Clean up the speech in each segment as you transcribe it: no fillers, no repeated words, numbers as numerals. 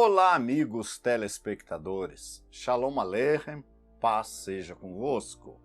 Olá, amigos telespectadores. Shalom Aleichem, paz seja convosco.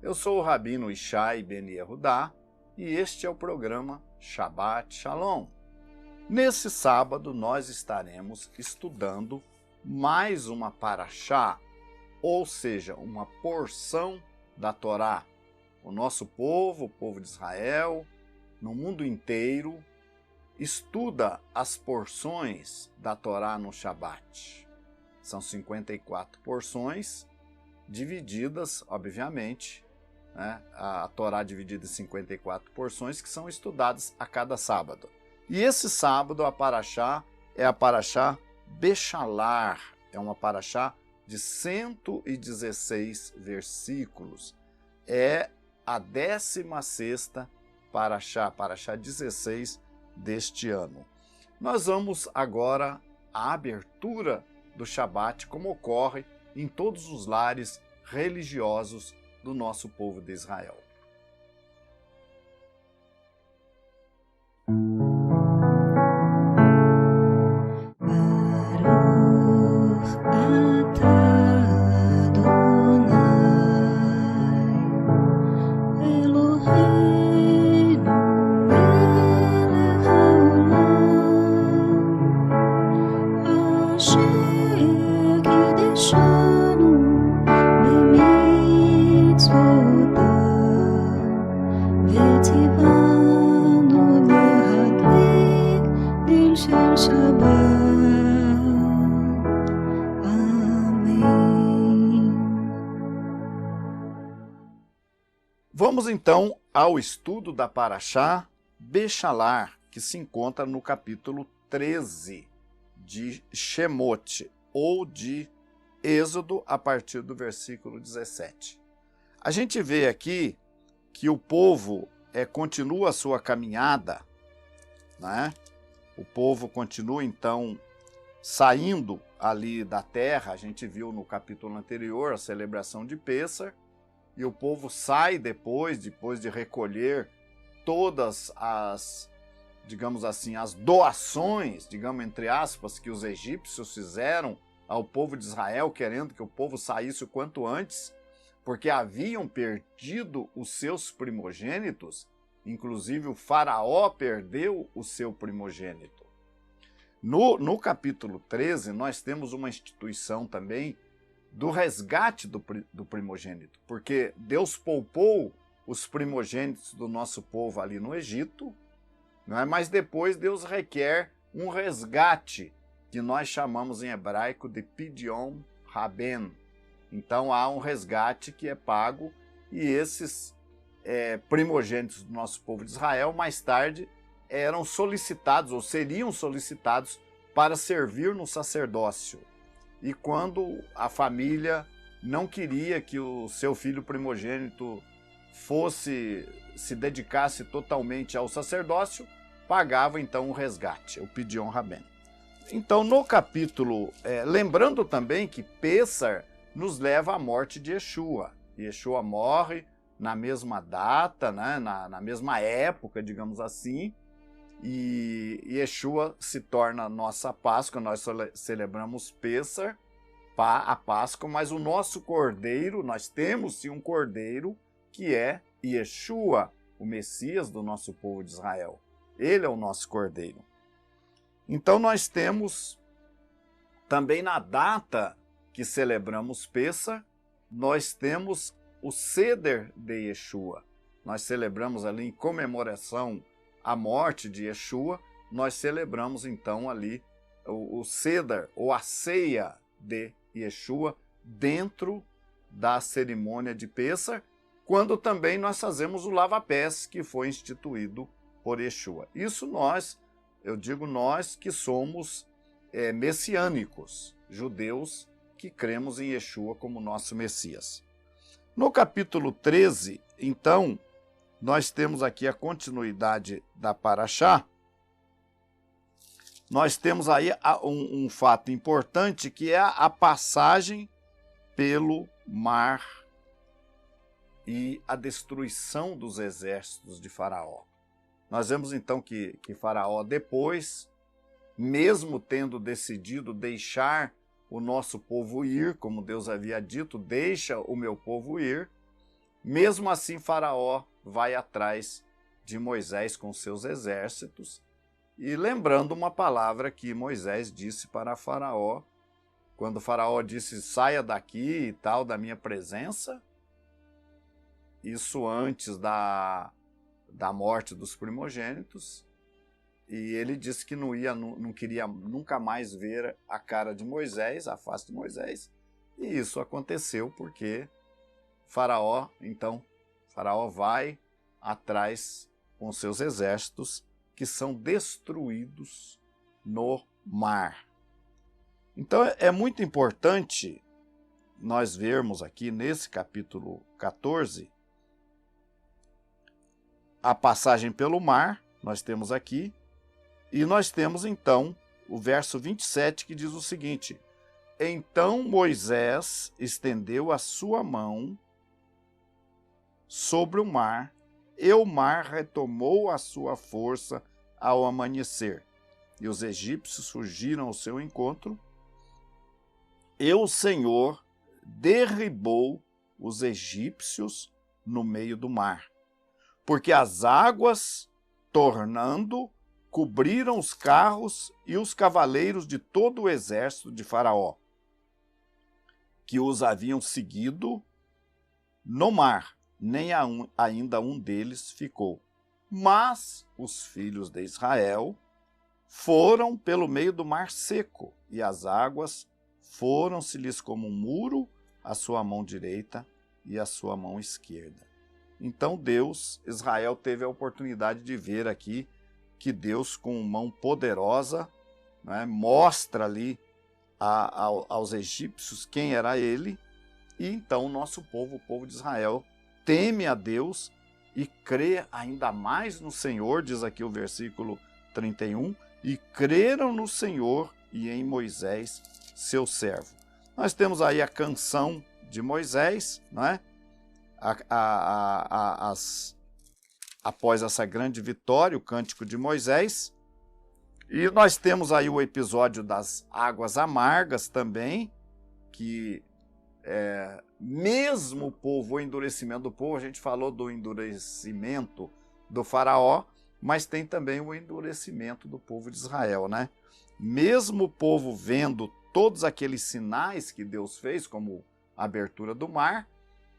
Eu sou o Rabino Ishai Ben Yehudá e este é o programa Shabbat Shalom. Nesse sábado nós estaremos estudando mais uma parashá, ou seja, uma porção da Torá. O nosso povo, o povo de Israel, no mundo inteiro, estuda as porções da Torá no Shabat. São 54 porções, divididas, obviamente, né? A Torá dividida em 54 porções que são estudadas a cada sábado. E esse sábado a parashá é a parashá Bechalar, é uma parashá de 116 versículos. É a 16ª parashá, parashá 16 deste ano. Nós vamos agora à abertura do Shabat, como ocorre em todos os lares religiosos do nosso povo de Israel. Vamos então ao estudo da parashá Bechalar, que se encontra no capítulo 13 de Shemot, ou de Êxodo, a partir do versículo 17. A gente vê aqui que o povo continua a sua caminhada, né? O povo continua então saindo ali da terra. A gente viu no capítulo anterior a celebração de Pêssar, e o povo sai depois de recolher todas as, digamos assim, as doações, digamos entre aspas, que os egípcios fizeram ao povo de Israel, querendo que o povo saísse o quanto antes, porque haviam perdido os seus primogênitos. Inclusive o faraó perdeu o seu primogênito. No capítulo 13, nós temos uma instituição também do resgate do primogênito, porque Deus poupou os primogênitos do nosso povo ali no Egito, não é? Mas depois Deus requer um resgate, que nós chamamos em hebraico de Pidyon Haben. Então há um resgate que é pago, e esses primogênitos do nosso povo de Israel, mais tarde, eram solicitados, ou seriam solicitados, para servir no sacerdócio. E quando a família não queria que o seu filho primogênito se dedicasse totalmente ao sacerdócio, pagava então o resgate, o Pidyon Haben. Então no capítulo, lembrando também que Pêssar nos leva à morte de Yeshua. Yeshua morre na mesma data, né, na mesma época, digamos assim, e Yeshua se torna a nossa Páscoa. Nós celebramos Pêssar, a Páscoa, mas o nosso cordeiro, nós temos sim um cordeiro, que é Yeshua, o Messias do nosso povo de Israel. Ele é o nosso cordeiro. Então nós temos também, na data que celebramos Pêssar, nós temos o Seder de Yeshua. Nós celebramos ali em comemoração à morte de Yeshua, nós celebramos então ali o Seder, ou a ceia de Yeshua, dentro da cerimônia de Pêssar, quando também nós fazemos o lava-pés, que foi instituído por Yeshua. Isso eu digo nós que somos messiânicos, judeus que cremos em Yeshua como nosso Messias. No capítulo 13, então, nós temos aqui a continuidade da parashá. Nós temos aí um fato importante, que é a passagem pelo mar e a destruição dos exércitos de Faraó. Nós vemos então que Faraó, depois mesmo tendo decidido deixar o nosso povo ir, como Deus havia dito, deixa o meu povo ir, mesmo assim Faraó vai atrás de Moisés com seus exércitos, e lembrando uma palavra que Moisés disse para Faraó, quando Faraó disse, saia daqui e tal, da minha presença, isso antes da morte dos primogênitos, e ele disse que não queria nunca mais ver a cara de Moisés, a face de Moisés, e isso aconteceu porque Faraó vai atrás com seus exércitos, que são destruídos no mar. Então é muito importante nós vermos aqui nesse capítulo 14 a passagem pelo mar, nós temos aqui, e nós temos então o verso 27 que diz o seguinte: então Moisés estendeu a sua mão sobre o mar, e o mar retomou a sua força ao amanhecer, e os egípcios fugiram ao seu encontro, e o Senhor derribou os egípcios no meio do mar, porque as águas, tornando, cobriram os carros e os cavaleiros de todo o exército de Faraó, que os haviam seguido no mar, nem ainda um deles ficou. Mas os filhos de Israel foram pelo meio do mar seco, e as águas foram-se-lhes como um muro, a sua mão direita e a sua mão esquerda. Então Israel teve a oportunidade de ver aqui que Deus, com mão poderosa, né, mostra ali aos egípcios quem era ele, e então o nosso povo, o povo de Israel, teme a Deus e crê ainda mais no Senhor, diz aqui o versículo 31, e creram no Senhor e em Moisés, seu servo. Nós temos aí a canção de Moisés, né? Após essa grande vitória, o cântico de Moisés, e nós temos aí o episódio das águas amargas também, que mesmo o povo, o endurecimento do povo, a gente falou do endurecimento do faraó, mas tem também o endurecimento do povo de Israel, né? Mesmo o povo vendo todos aqueles sinais que Deus fez, como a abertura do mar,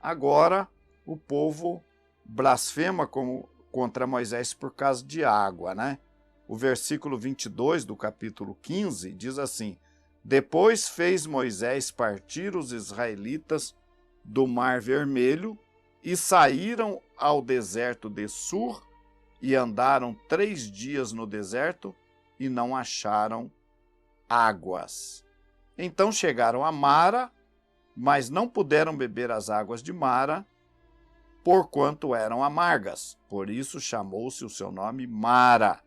agora o povo blasfema contra Moisés por causa de água, né? O versículo 22 do capítulo 15 diz assim: depois fez Moisés partir os israelitas do Mar Vermelho e saíram ao deserto de Sur e andaram 3 dias no deserto e não acharam águas. Então chegaram a Mara, mas não puderam beber as águas de Mara, porquanto eram amargas. Por isso chamou-se o seu nome Mara.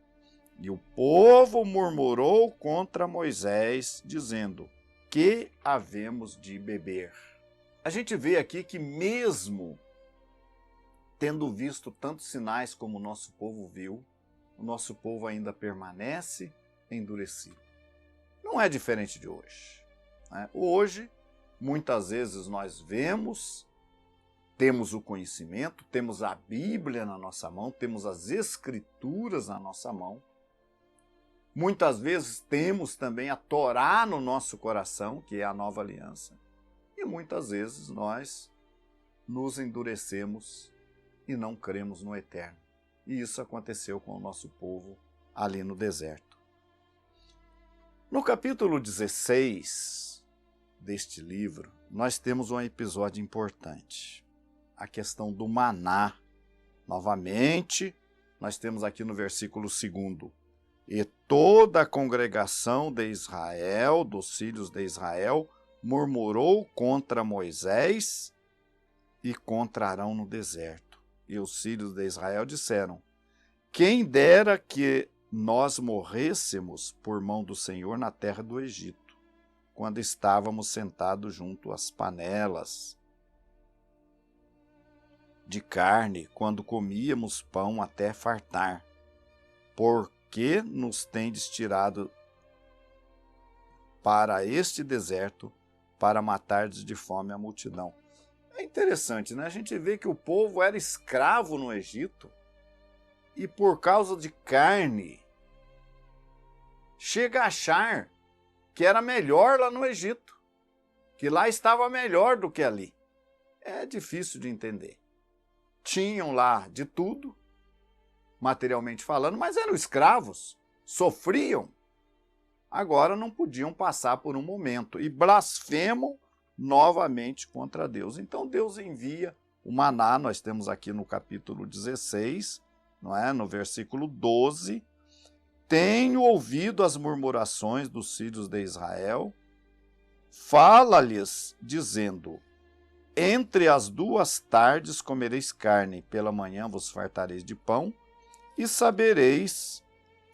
E o povo murmurou contra Moisés, dizendo: que havemos de beber? A gente vê aqui que mesmo tendo visto tantos sinais como o nosso povo viu, o nosso povo ainda permanece endurecido. Não é diferente de hoje, né? Hoje, muitas vezes nós vemos, temos o conhecimento, temos a Bíblia na nossa mão, temos as Escrituras na nossa mão. Muitas vezes temos também a Torá no nosso coração, que é a nova aliança. E muitas vezes nós nos endurecemos e não cremos no eterno. E isso aconteceu com o nosso povo ali no deserto. No capítulo 16 deste livro, nós temos um episódio importante. A questão do maná. Novamente, nós temos aqui no versículo 2: e toda a congregação de Israel, dos filhos de Israel, murmurou contra Moisés e contra Arão no deserto. E os filhos de Israel disseram: quem dera que nós morrêssemos por mão do Senhor na terra do Egito, quando estávamos sentados junto às panelas de carne, quando comíamos pão até fartar. Por que nos tendes tirado para este deserto, para matardes de fome a multidão. É interessante, né? A gente vê que o povo era escravo no Egito e por causa de carne, chega a achar que era melhor lá no Egito, que lá estava melhor do que ali. É difícil de entender. Tinham lá de tudo, materialmente falando, mas eram escravos, sofriam. Agora não podiam passar por um momento e blasfemam novamente contra Deus. Então Deus envia o maná, nós temos aqui no capítulo 16, não é? No versículo 12, tenho ouvido as murmurações dos filhos de Israel, fala-lhes dizendo, entre as 2 tardes comereis carne, pela manhã vos fartareis de pão, e sabereis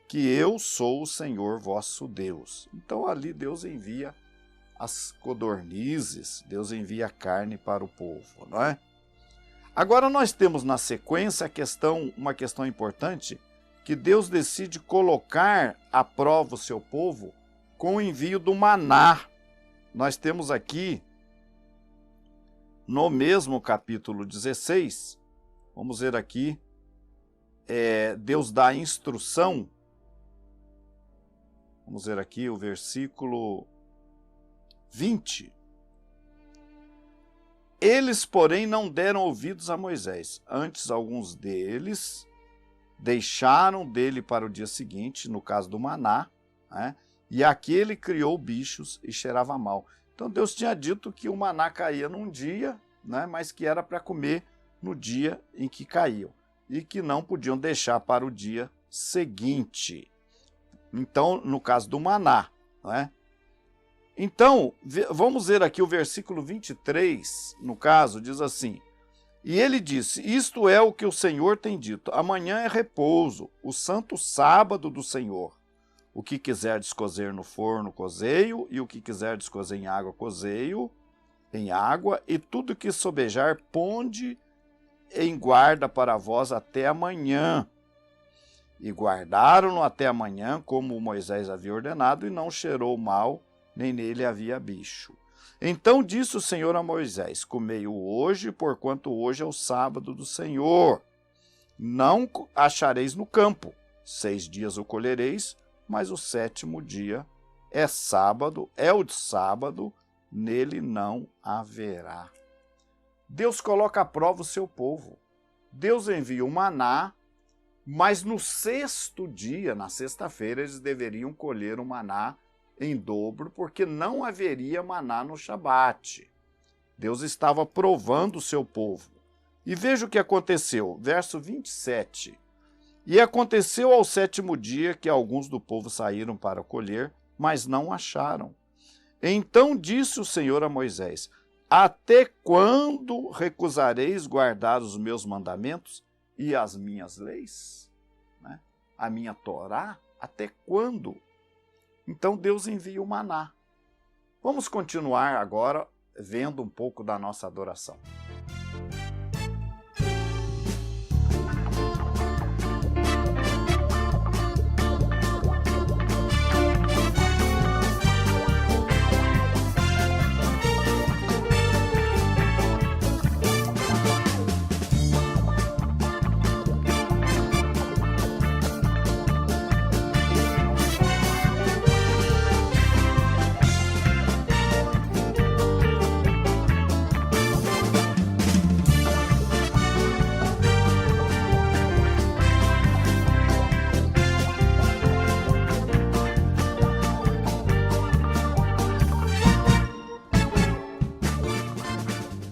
que eu sou o Senhor vosso Deus. Então ali Deus envia as codornizes, Deus envia a carne para o povo, não é? Agora nós temos na sequência uma questão importante, que Deus decide colocar à prova o seu povo com o envio do maná. Nós temos aqui, no mesmo capítulo 16, vamos ver aqui, Deus dá a instrução, vamos ver aqui o versículo 20. Eles, porém, não deram ouvidos a Moisés. Antes, alguns deles deixaram dele para o dia seguinte, no caso do maná, né? E aquele criou bichos e cheirava mal. Então Deus tinha dito que o maná caía num dia, né? Mas que era para comer no dia em que caíam. E que não podiam deixar para o dia seguinte. Então, no caso do maná, né? Então, vamos ver aqui o versículo 23, no caso, diz assim, e ele disse, isto é o que o Senhor tem dito, amanhã é repouso, o santo sábado do Senhor. O que quiserdes cozer no forno, cozeio, e o que quiserdes cozer em água, cozeio em água, e tudo que sobejar, ponde em guarda para vós até amanhã. E guardaram-no até amanhã, como Moisés havia ordenado, e não cheirou mal, nem nele havia bicho. Então disse o Senhor a Moisés, comei-o hoje, porquanto hoje é o sábado do Senhor. Não achareis no campo, 6 dias o colhereis, mas o 7º dia é sábado, é o de sábado, nele não haverá. Deus coloca à prova o seu povo. Deus envia o maná, mas no 6º dia, na sexta-feira, eles deveriam colher o maná em dobro, porque não haveria maná no Shabat. Deus estava provando o seu povo. E veja o que aconteceu, verso 27. E aconteceu ao 7º dia que alguns do povo saíram para colher, mas não acharam. Então disse o Senhor a Moisés, até quando recusareis guardar os meus mandamentos e as minhas leis? Né? A minha Torá? Até quando? Então Deus envia o maná. Vamos continuar agora vendo um pouco da nossa adoração.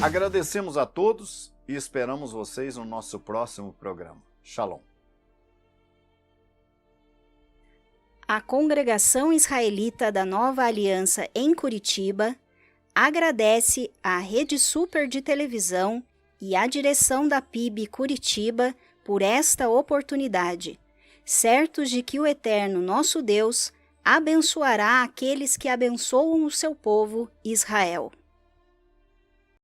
Agradecemos a todos e esperamos vocês no nosso próximo programa. Shalom. A Congregação Israelita da Nova Aliança em Curitiba agradece à Rede Super de Televisão e à direção da PIB Curitiba por esta oportunidade, certos de que o Eterno nosso Deus abençoará aqueles que abençoam o seu povo Israel.